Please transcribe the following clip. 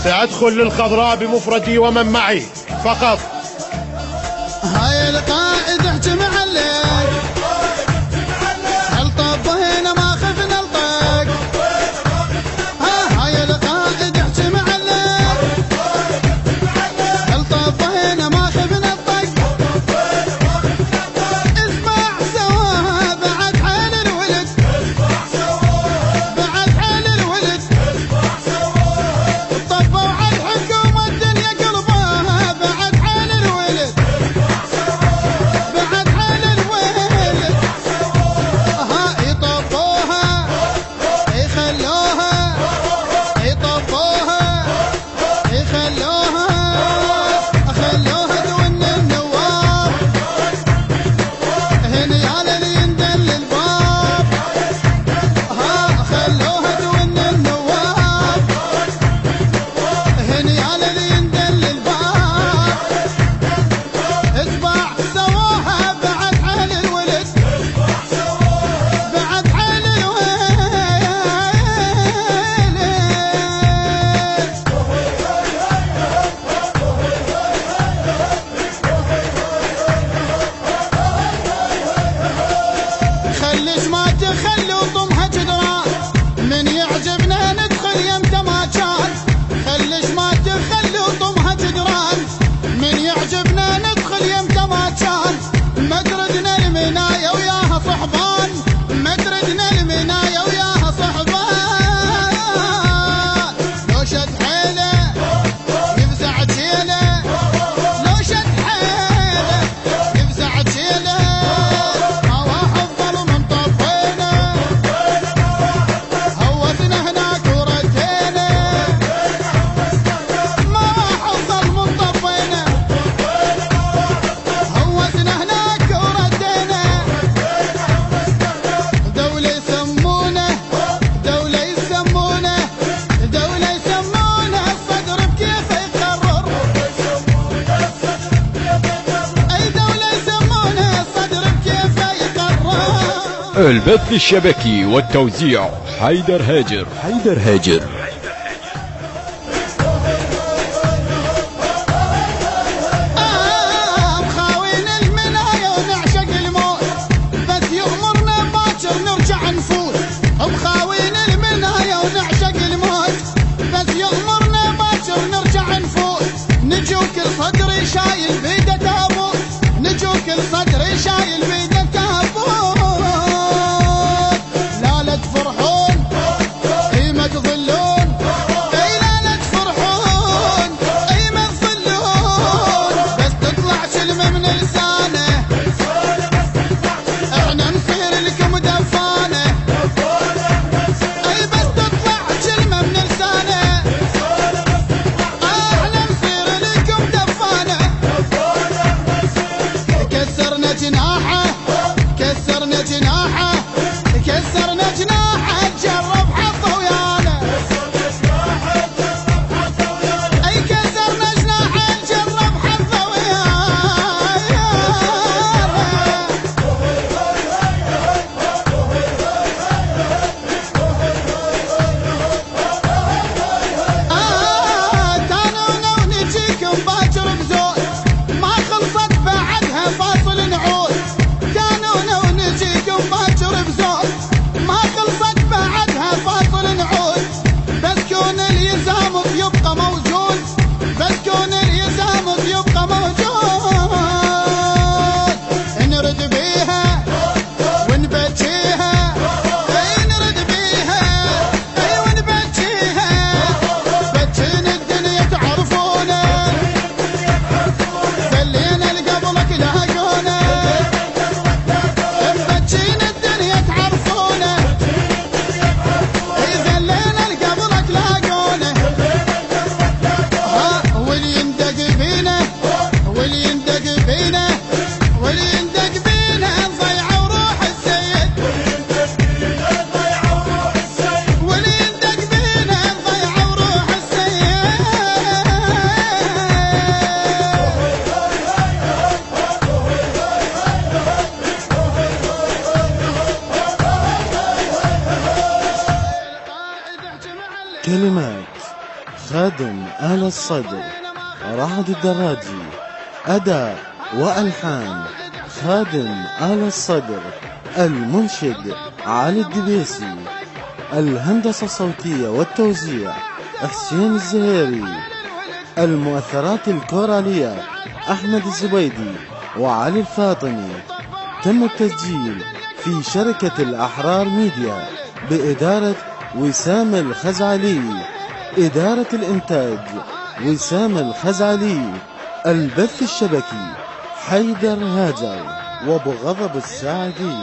سأدخل للخضراء بمفردي ومن معي فقط. هاي القائد احكي معلق، الطب هنا ما خف نلطق. هاي القائد احكي معلق، الطب هنا ما خف نلطق. اسمع سواها بعد حال الولد، بعد حال الولد. طبوا على الحكومة الدنيا قلبها بعد حال الولد، بعد حال الولد. يطبوها يخلوها، يطبوها يخلوها، خلوها دون النواب. هني على اللي يندل الباب، خلوها دون النواب. هني على اللي يندل الباب. اسمع سواها بعد حال الولد، بعد حال الولد. خليش ما تخلي وطمها جدران، من يعجبنا ندخل يمتى ما كان. خليش ما تخلي وطمها جدران، من يعجبنا ندخل يمتى ما كان. مدردنا المناية وياها صحبان، مدردنا المناية وياها صحبان. لو شد حيله يفزع جيله، لو شد حيله يفزع جيله. هواها افضل من طفينا، هوسنا هناك وردينا. ما افضل من طفينا، هوسنا هناك وردينا. دولة يسمونه، دولة يسمونه، دولة يسمونه الصدر بكيفه يقرر. اي دولة يسمونه الصدر بكيفه يقرر. البث الشبكي والتوزيع حيدر هاجر. حيدر هاجر. مخاوين المناية ونعشق الموت، بس يغمرنا باكر نرجع نفوت. مخاوين المناية ونعشق الموت، بس يغمرنا باكر نرجع نفوت. نجوك الصدري شايل بيده تابوت، نجوك الصدري شايل بيده تابوت. لا لا تفرحون اي ما تظلون، اي لا لا تفرحون اي ما تظلون. بس تطلع كلمة من لسانه احنا نصير لكم دفانه. اي بس تطلع كلمة من لسانه احنا نصير لكم دفانه. كسرنا جناحه، كسرنا جناحه، كسرنا جناحه. جرب حظه ويانا، اي كسرنا جناحه. جرب حظه ويانا. تانونا ونجيكم باكر بزود، ما خلصت بعدها فاصل نعود. تانونا ونجيكم باكر بزود، ما خلصت بعدها فاصل نعود. بس كون اليزامك يبقى موجود، بس كون اليزامك يبقى موجود. نرد بيها ونبجيها، اي نرد بيها اي ونبجيها. بجين الدنيا تعرفونا، خلينا لقبلك لاقونا. مبجين الدنيا تعرفونا، اي خلينا لقبلك لاقونا. واللي يندق فينا، واللي يندق فينا، واللي يندق فينا ضيعوا روح السيد. واللي يندق فينا ضيعوا روح السيد. كلمات خادم آل الصدر رعد الدراجي. أداء وألحان خادم آل الصدر. المنشد علي الدبيسي. الهندسة الصوتية والتوزيع حسين الزهيري. المؤثرات الكورالية أحمد الزبيدي وعلي الفاطمي. تم التسجيل في شركة الأحرار ميديا بإدارة وسام الخزعلي. إدارة الإنتاج وسام الخزعلي. البث الشبكي حيدر هاجر وبغضب الساعدي.